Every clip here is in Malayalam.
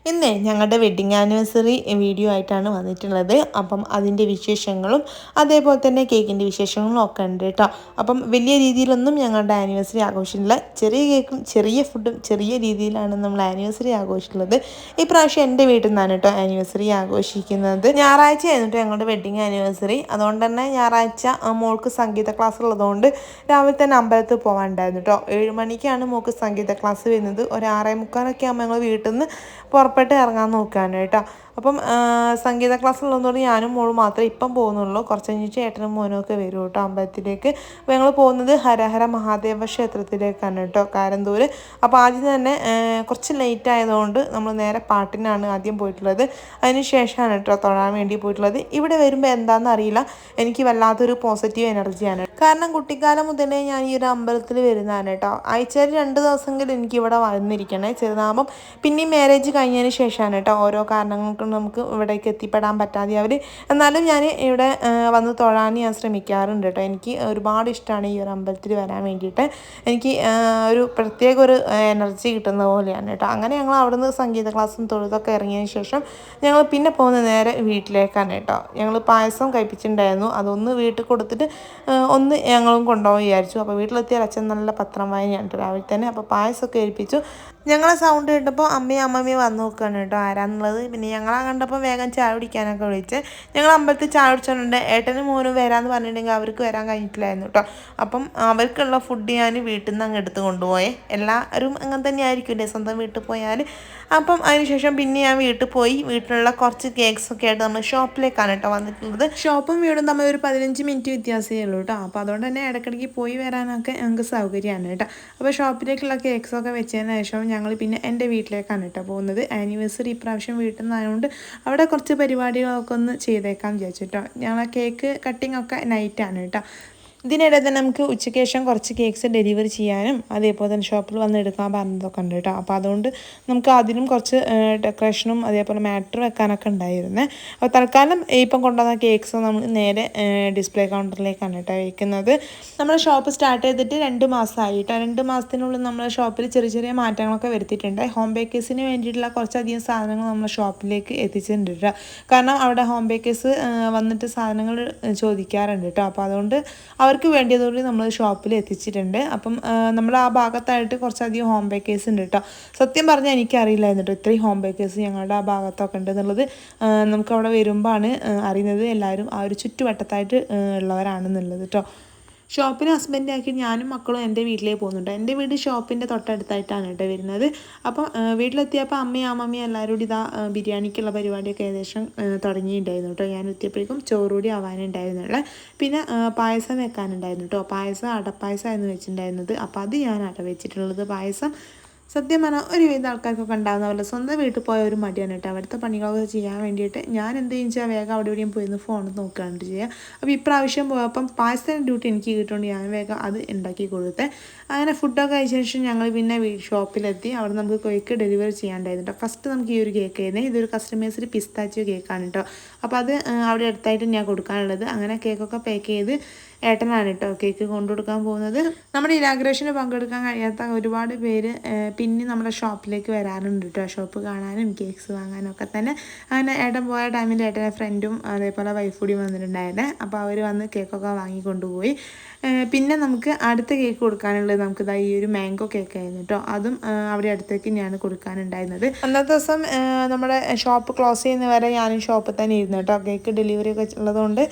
ഇന്ന് ഞങ്ങളുടെ വെഡ്ഡിങ് ആനിവേഴ്സറി വീഡിയോ ആയിട്ടാണ് വന്നിട്ടുള്ളത്. അപ്പം അതിൻ്റെ വിശേഷങ്ങളും അതേപോലെ തന്നെ കേക്കിൻ്റെ വിശേഷങ്ങളും ഒക്കെ ഉണ്ട് കേട്ടോ. അപ്പം വലിയ രീതിയിലൊന്നും ഞങ്ങളുടെ ആനിവേഴ്സറി ആഘോഷമില്ല. ചെറിയ കേക്കും ചെറിയ ഫുഡും ചെറിയ രീതിയിലാണ് നമ്മൾ ആനിവേഴ്സറി ആഘോഷിക്കുന്നത്. ഇപ്രാവശ്യം എൻ്റെ വീട്ടിൽ നിന്നാണ് കേട്ടോ ആനിവേഴ്സറി ആഘോഷിക്കുന്നത്. ഞായറാഴ്ച ആയിരുന്നു ഞങ്ങളുടെ വെഡ്ഡിങ് ആനിവേഴ്സറി. അതുകൊണ്ട് തന്നെ ഞായറാഴ്ച മോൾക്ക് സംഗീത ക്ലാസ് ഉള്ളതുകൊണ്ട് രാവിലെ തന്നെ അമ്പലത്തിൽ പോകാനുണ്ടായിരുന്നു കേട്ടോ. 7 മണിക്കാണ് മോൾക്ക് സംഗീത ക്ലാസ് വരുന്നത്. ഒരു 6:45 ആകുമ്പോൾ ഞങ്ങൾ വീട്ടിൽ നിന്ന് പുറപ്പെട്ട് ഇറങ്ങാൻ നോക്കുകയാണ് കേട്ടോ. അപ്പം സംഗീത ക്ലാസ് ഉള്ളതുകൊണ്ട് ഞാനും മോളും മാത്രമേ ഇപ്പം പോകുന്നുള്ളൂ. കുറച്ച് കഴിഞ്ഞിട്ട് ഏട്ടനും മോനും ഒക്കെ വരും കേട്ടോ അമ്പലത്തിലേക്ക്. അപ്പോൾ ഞങ്ങൾ പോകുന്നത് ഹരഹര മഹാദേവ ക്ഷേത്രത്തിലേക്കാണ് കേട്ടോ, കാരന്തൂർ. അപ്പോൾ ആദ്യം തന്നെ കുറച്ച് ലേറ്റ് ആയതുകൊണ്ട് നമ്മൾ നേരെ പാട്ടിനാണ് ആദ്യം പോയിട്ടുള്ളത്. അതിന് ശേഷമാണ് കേട്ടോ തൊഴാൻ വേണ്ടി പോയിട്ടുള്ളത്. ഇവിടെ വരുമ്പോൾ എന്താണെന്ന് അറിയില്ല, എനിക്ക് വല്ലാത്തൊരു പോസിറ്റീവ് എനർജിയാണ്. കാരണം കുട്ടിക്കാലം മുതലേ ഞാൻ ഈ ഒരു അമ്പലത്തിൽ വരുന്നതാണ് കേട്ടോ. ആഴ്ചയിൽ 2 ദിവസമെങ്കിലും എനിക്കിവിടെ വന്നിരിക്കണേ. ചെറുതാകുമ്പം പിന്നെയും മാരേജ് കഴിഞ്ഞതിന് ശേഷമാണ് കേട്ടോ ഓരോ കാരണങ്ങൾ കൊണ്ട് നമുക്ക് ഇവിടേക്ക് എത്തിപ്പെടാൻ പറ്റാതെ അവർ. എന്നാലും ഞാൻ ഇവിടെ വന്ന് തൊഴാൻ ഞാൻ ശ്രമിക്കാറുണ്ട് കേട്ടോ. എനിക്ക് ഒരുപാട് ഇഷ്ടമാണ് ഈ ഒരു അമ്പലത്തിൽ വരാൻ വേണ്ടിയിട്ട്. എനിക്ക് ഒരു പ്രത്യേക ഒരു എനർജി കിട്ടുന്ന പോലെയാണ് കേട്ടോ. അങ്ങനെ ഞങ്ങൾ അവിടെ നിന്ന് സംഗീത ക്ലാസ്സും തൊഴുതൊക്കെ ഇറങ്ങിയതിന് ശേഷം ഞങ്ങൾ പിന്നെ പോകുന്നത് നേരെ വീട്ടിലേക്കാണ് കേട്ടോ. ഞങ്ങൾ പായസം കഴിപ്പിച്ചിട്ടുണ്ടായിരുന്നു. അതൊന്ന് വീട്ടിൽ കൊടുത്തിട്ട് ഒന്ന് ഞങ്ങളും കൊണ്ടുപോകാൻ വിചാരിച്ചു. അപ്പോൾ വീട്ടിലെത്തിയ അച്ഛൻ നല്ല പത്രം വായനയാണ് കേട്ടോ രാവിലെ തന്നെ. അപ്പോൾ പായസമൊക്കെ ഏൽപ്പിച്ചു. ഞങ്ങളെ സൗണ്ട് കേട്ടപ്പോൾ അമ്മയും അമ്മമ്മയും വന്ന് നോക്കുകയാണ് കേട്ടോ ആരാന്നുള്ളത്. പിന്നെ ഞങ്ങളെ കണ്ടപ്പോൾ വേഗം ചായ കുടിക്കാനൊക്കെ വിളിച്ച് ഞങ്ങൾ അമ്പലത്തിൽ ചായ കുടിച്ചിട്ടുണ്ട്. ഏട്ടനും മോനും വരാമെന്ന് പറഞ്ഞിട്ടുണ്ടെങ്കിൽ അവർക്ക് വരാൻ കഴിഞ്ഞിട്ടില്ലായിരുന്നു കേട്ടോ. അപ്പം അവർക്കുള്ള ഫുഡ് ഞാൻ വീട്ടിൽ നിന്ന് അങ്ങ് എടുത്ത് കൊണ്ടുപോയേ. എല്ലാവരും അങ്ങനെ തന്നെ ആയിരിക്കില്ലേ സ്വന്തം വീട്ടിൽ പോയാൽ. അപ്പം അതിനുശേഷം പിന്നെ ഞാൻ വീട്ടിൽ പോയി വീട്ടിലുള്ള കുറച്ച് കേക്ക്സൊക്കെ ആയിട്ട് നമ്മൾ ഷോപ്പിലേക്കാണ് കേട്ടോ വന്നിട്ടുള്ളത്. ഷോപ്പും വീടും തമ്മിൽ ഒരു 15 മിനിറ്റ് വ്യത്യാസമേ ഉള്ളൂ കേട്ടോ. അപ്പോൾ അതുകൊണ്ട് തന്നെ ഇടയ്ക്കിടയ്ക്ക് പോയി വരാനൊക്കെ ഞങ്ങൾക്ക് സൗകര്യമാണ് കേട്ടോ. അപ്പോൾ ഷോപ്പിലേക്കുള്ള കേക്ക്സൊക്കെ വെച്ചതിന് ശേഷം ഞങ്ങൾ പിന്നെ എൻ്റെ വീട്ടിലേക്കാണ് കേട്ടോ പോകുന്നത്. ആനിവേഴ്സറി ഇപ്രാവശ്യം വീട്ടിൽ നിന്നായതുകൊണ്ട് അവിടെ കുറച്ച് പരിപാടികളൊക്കെ ഒന്ന് ചെയ്തേക്കാൻ വിചാരിച്ചു കേട്ടോ. ഞങ്ങൾ കേക്ക് കട്ടിങ് ഒക്കെ നൈറ്റാണ് കേട്ടോ. ഇതിനിടെ തന്നെ നമുക്ക് ഉച്ചയ്ക്ക് ശേഷം കുറച്ച് കേക്ക്സ് ഡെലിവറി ചെയ്യാനും അതേപോലെ തന്നെ ഷോപ്പിൽ വന്ന് എടുക്കാൻ പറഞ്ഞതൊക്കെ ഉണ്ട് കേട്ടോ. അപ്പോൾ അതുകൊണ്ട് നമുക്ക് അതിനും കുറച്ച് ഡെക്കറേഷനും അതേപോലെ മാറ്റർ വെക്കാനൊക്കെ ഉണ്ടായിരുന്നേ. അപ്പോൾ തൽക്കാലം ഇപ്പം കൊണ്ടുവന്ന കേക്ക്സ് നമ്മൾ നേരെ ഡിസ്പ്ലേ കൗണ്ടറിലേക്കാണ് കേട്ടോ വയ്ക്കുന്നത്. നമ്മുടെ ഷോപ്പ് സ്റ്റാർട്ട് ചെയ്തിട്ട് 2 മാസമായി കേട്ടോ. 2 മാസത്തിനുള്ളിൽ നമ്മുടെ ഷോപ്പിൽ ചെറിയ ചെറിയ മാറ്റങ്ങളൊക്കെ വരുത്തിയിട്ടുണ്ട്. ഹോം ബേക്കേഴ്സിന് വേണ്ടിയിട്ടുള്ള കുറച്ചധികം സാധനങ്ങൾ നമ്മുടെ ഷോപ്പിലേക്ക് എത്തിച്ചിട്ടുണ്ട് കേട്ടോ. കാരണം അവിടെ ഹോം ബേക്കേഴ്സ് വന്നിട്ട് സാധനങ്ങൾ ചോദിക്കാറുണ്ട് കേട്ടോ. അപ്പോൾ അതുകൊണ്ട് അവർക്ക് വേണ്ടിയതുകൊണ്ട് നമ്മൾ ഷോപ്പിൽ എത്തിച്ചിട്ടുണ്ട്. അപ്പം നമ്മൾ ആ ഭാഗത്തായിട്ട് കുറച്ചധികം ഹോം ബേക്കേഴ്സ് ഉണ്ട് കേട്ടോ. സത്യം പറഞ്ഞാൽ എനിക്കറിയില്ലായിരുന്നു കേട്ടോ ഇത്രയും ഹോം ബേക്കേഴ്സ് ഞങ്ങളുടെ ആ ഭാഗത്തൊക്കെ ഉണ്ട് എന്നുള്ളത്. നമുക്കവിടെ വരുമ്പോഴാണ് അറിയുന്നത് എല്ലാവരും ആ ഒരു ചുറ്റുവട്ടത്തായിട്ട് ഉള്ളവരാണെന്നുള്ളത് കേട്ടോ. ഷോപ്പിന് ഹസ്ബൻഡ് ആക്കി ഞാനും മക്കളും എൻ്റെ വീട്ടിലേക്ക് പോകുന്നുണ്ട്. എൻ്റെ വീട് ഷോപ്പിൻ്റെ തൊട്ടടുത്തായിട്ടാണ് കേട്ടോ വരുന്നത്. അപ്പോൾ വീട്ടിലെത്തിയപ്പോൾ അമ്മയും അമ്മമ്മയും എല്ലാവരും കൂടി ഇതാ ബിരിയാണിക്കുള്ള പരിപാടിയൊക്കെ ഏകദേശം തുടങ്ങിയിട്ടുണ്ടായിരുന്നു കേട്ടോ. ഞാൻ എത്തിയപ്പോഴേക്കും ചോറുകൂടി ആവാനുണ്ടായിരുന്നുള്ള. പിന്നെ പായസം വെക്കാനുണ്ടായിരുന്നു കേട്ടോ. പായസം അടപ്പായസമായിരുന്നു വെച്ചിട്ടുണ്ടായിരുന്നത്. അപ്പോൾ അത് ഞാൻ അട വെച്ചിട്ടുള്ളത്. പായസം സത്യം പറഞ്ഞാൽ ഒരുവിധ ആൾക്കാർക്കൊക്കെ ഉണ്ടാകുന്ന പോലെ സ്വന്തം വീട്ടിൽ പോയ ഒരു മടിയാണ് കേട്ടോ. അവിടുത്തെ പണികളൊക്കെ ചെയ്യാൻ വേണ്ടിയിട്ട് ഞാൻ എന്ത് ചെയ്യുക വേഗം അവിടെ എവിടെയും പോയി ഫോൺ നോക്കുകയാണ് ചെയ്യുക. അപ്പോൾ ഇപ്രാവശ്യം പോയപ്പം പായസത്തിൻ്റെ ഡ്യൂട്ടി എനിക്ക് കിട്ടുകൊണ്ട് ഞാൻ വേഗം അത് ഉണ്ടാക്കി കൊടുത്തേ. അങ്ങനെ ഫുഡൊക്കെ കഴിച്ച ശേഷം ഞങ്ങൾ പിന്നെ ഷോപ്പിലെത്തി. അവിടെ നമുക്ക് കേക്ക് ഡെലിവറി ചെയ്യാണ്ടായിരുന്നു കേട്ടോ. ഫസ്റ്റ് നമുക്ക് ഈ ഒരു കേക്ക് ആയിരുന്നേ. ഇതൊരു കസ്റ്റമൈസ്ഡ് പിസ്താച്ചിയോ കേക്കാണ് കേട്ടോ. അപ്പോൾ അത് അവിടെ അടുത്തായിട്ട് ഞാൻ കൊടുക്കാനുള്ളത്. അങ്ങനെ കേക്കൊക്കെ പാക്ക് ചെയ്ത് ഏട്ടനാണ് കേട്ടോ കേക്ക് കൊണ്ടുകൊടുക്കാൻ പോകുന്നത്. നമ്മുടെ ഇനാഗ്രേഷന് പങ്കെടുക്കാൻ കഴിയാത്ത ഒരുപാട് പേര് പിന്നെ നമ്മുടെ ഷോപ്പിലേക്ക് വരാറുണ്ട് കേട്ടോ. ഷോപ്പ് കാണാനും കേക്ക്സ് വാങ്ങാനും ഒക്കെ തന്നെ. അങ്ങനെ ഏട്ടൻ പോയ ടൈമിൽ ഏട്ടൻ്റെ ഫ്രണ്ടും അതേപോലെ വൈഫ് കൂടി വന്നിട്ടുണ്ടായിരുന്നേ. അപ്പോൾ അവർ വന്ന് കേക്കൊക്കെ വാങ്ങിക്കൊണ്ടുപോയി. പിന്നെ നമുക്ക് അടുത്ത കേക്ക് കൊടുക്കാനുള്ളത് നമുക്ക് ഈ ഒരു മാംഗോ കേക്ക് ആയിരുന്നു കേട്ടോ. അതും അവിടെ അടുത്തേക്ക് ഞാൻ കൊടുക്കാനുണ്ടായിരുന്നത്. അന്നത്തെ ദിവസം നമ്മുടെ ഷോപ്പ് ക്ലോസ് ചെയ്യുന്ന വരെ ഞാനും ഷോപ്പിൽ തന്നെ ഇരുന്നു കേട്ടോ, കേക്ക് ഡെലിവറി ഒക്കെ ഉള്ളതുകൊണ്ട്.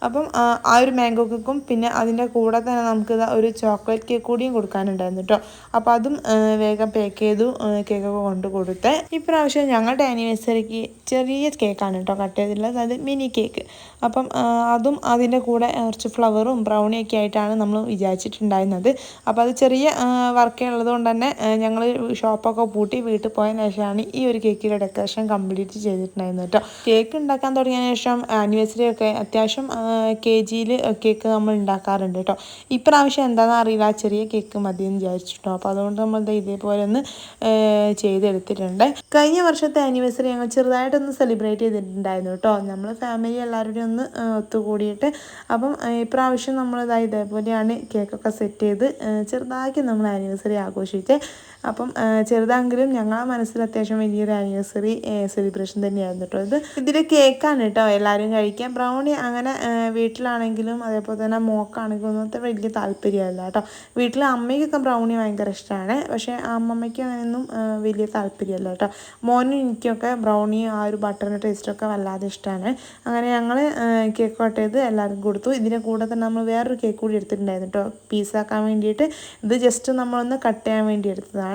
അപ്പം ആ ഒരു മാംഗോ കേക്കും പിന്നെ അതിൻ്റെ കൂടെ തന്നെ നമുക്ക് ഒരു ചോക്ലേറ്റ് കേക്ക് കൂടിയും കൊടുക്കാനുണ്ടായിരുന്നു കേട്ടോ. അപ്പോൾ അതും വേഗം പാക്ക് ചെയ്തു കേക്കൊക്കെ കൊണ്ട് കൊടുത്തേ. ഇപ്രാവശ്യം ഞങ്ങളുടെ ആനിവേഴ്സറിക്ക് ചെറിയ കേക്കാണ് കേട്ടോ കട്ട് ചെയ്തിട്ടുള്ളത്, അത് മിനി കേക്ക്. അപ്പം അതും അതിൻ്റെ കൂടെ കുറച്ച് ഫ്ലവറും ബ്രൗണിയൊക്കെ ആയിട്ടാണ് നമ്മൾ വിചാരിച്ചിട്ടുണ്ടായിരുന്നത്. അപ്പോൾ അത് ചെറിയ വർക്ക് ഉള്ളത് കൊണ്ട് തന്നെ ഞങ്ങൾ ഷോപ്പൊക്കെ പൂട്ടി വീട്ടിൽ പോയതിനു ശേഷമാണ് ഈ ഒരു കേക്കിൻ്റെ ഡെക്കറേഷൻ കംപ്ലീറ്റ് ചെയ്തിട്ടുണ്ടായിരുന്നത് കേട്ടോ. കേക്ക് ഉണ്ടാക്കാൻ തുടങ്ങിയതിന് ശേഷം ആനിവേഴ്സറി ഒക്കെ അത്യാവശ്യം KGയിൽ കേക്ക് നമ്മൾ നമ്മൾ ഉണ്ടാക്കാറുണ്ട് കേട്ടോ. ഇപ്രാവശ്യം എന്താണെന്ന് അറിയില്ല, ചെറിയ കേക്ക് മതിയെന്ന് വിചാരിച്ചിട്ടോ. അപ്പോൾ അതുകൊണ്ട് നമ്മൾ ഇതേപോലെ ഒന്ന് ചെയ്തെടുത്തിട്ടുണ്ട്. കഴിഞ്ഞ വർഷത്തെ ആനിവേഴ്സറി ഞങ്ങൾ ചെറുതായിട്ടൊന്ന് സെലിബ്രേറ്റ് ചെയ്തിട്ടുണ്ടായിരുന്നു കേട്ടോ. നമ്മൾ ഫാമിലി എല്ലാവരുടെയും ഒന്ന് ഒത്തുകൂടിയിട്ട്. അപ്പം ഇപ്രാവശ്യം നമ്മൾ ഇതേപോലെയാണ് കേക്കൊക്കെ സെറ്റ് ചെയ്ത് ചെറുതാക്കി നമ്മൾ ആനിവേഴ്സറി ആഘോഷിച്ച്. അപ്പം ചെറുതാണെങ്കിലും ഞങ്ങളെ മനസ്സിൽ അത്യാവശ്യം വലിയൊരു ആനിവേഴ്സറി സെലിബ്രേഷൻ തന്നെയായിരുന്നു കേട്ടോ. ഇതിൽ കേക്കാണ് കേട്ടോ എല്ലാവരും കഴിക്കുക. ബ്രൗണി അങ്ങനെ വീട്ടിലാണെങ്കിലും അതേപോലെ തന്നെ മോക്കാണെങ്കിലും ഒന്നും വലിയ താല്പര്യമല്ല കേട്ടോ. വീട്ടിൽ അമ്മയ്ക്കൊക്കെ ബ്രൗണി ഭയങ്കര ഇഷ്ടമാണ്, പക്ഷേ അമ്മമ്മയ്ക്ക് അങ്ങനെയൊന്നും വലിയ താല്പര്യമല്ല കേട്ടോ. മോനും എനിക്കൊക്കെ ബ്രൗണി ആ ഒരു ബട്ടറിൻ്റെ ടേസ്റ്റൊക്കെ വല്ലാതെ ഇഷ്ടമാണ്. അങ്ങനെ ഞങ്ങൾ കേക്ക് കട്ട് ചെയ്ത് എല്ലാവർക്കും കൊടുത്തു. ഇതിൻ്റെ കൂടെ തന്നെ നമ്മൾ വേറൊരു കേക്ക് കൂടി എടുത്തിട്ടുണ്ടായിരുന്നു കേട്ടോ, പീസാക്കാൻ വേണ്ടിയിട്ട്. ഇത് ജസ്റ്റ് നമ്മളൊന്ന് കട്ട് ചെയ്യാൻ വേണ്ടി എടുത്തതാണ്.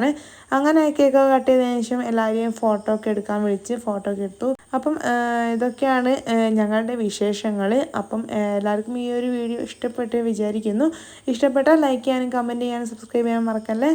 അങ്ങനെ കേക്കൊക്കെ കട്ട് ചെയ്തതിന് ശേഷം എല്ലാവരെയും ഫോട്ടോ ഒക്കെ എടുക്കാൻ വിളിച്ച് ഫോട്ടോ ഒക്കെ എടുത്തു. അപ്പം ഇതൊക്കെയാണ് ഞങ്ങളുടെ വിശേഷങ്ങൾ. അപ്പം എല്ലാവർക്കും ഈ ഒരു വീഡിയോ ഇഷ്ടപ്പെട്ട് വിചാരിക്കുന്നു. ഇഷ്ടപ്പെട്ടാൽ ലൈക്ക് ചെയ്യാനും കമൻറ്റ് ചെയ്യാനും സബ്സ്ക്രൈബ് ചെയ്യാൻ മറക്കല്ലേ.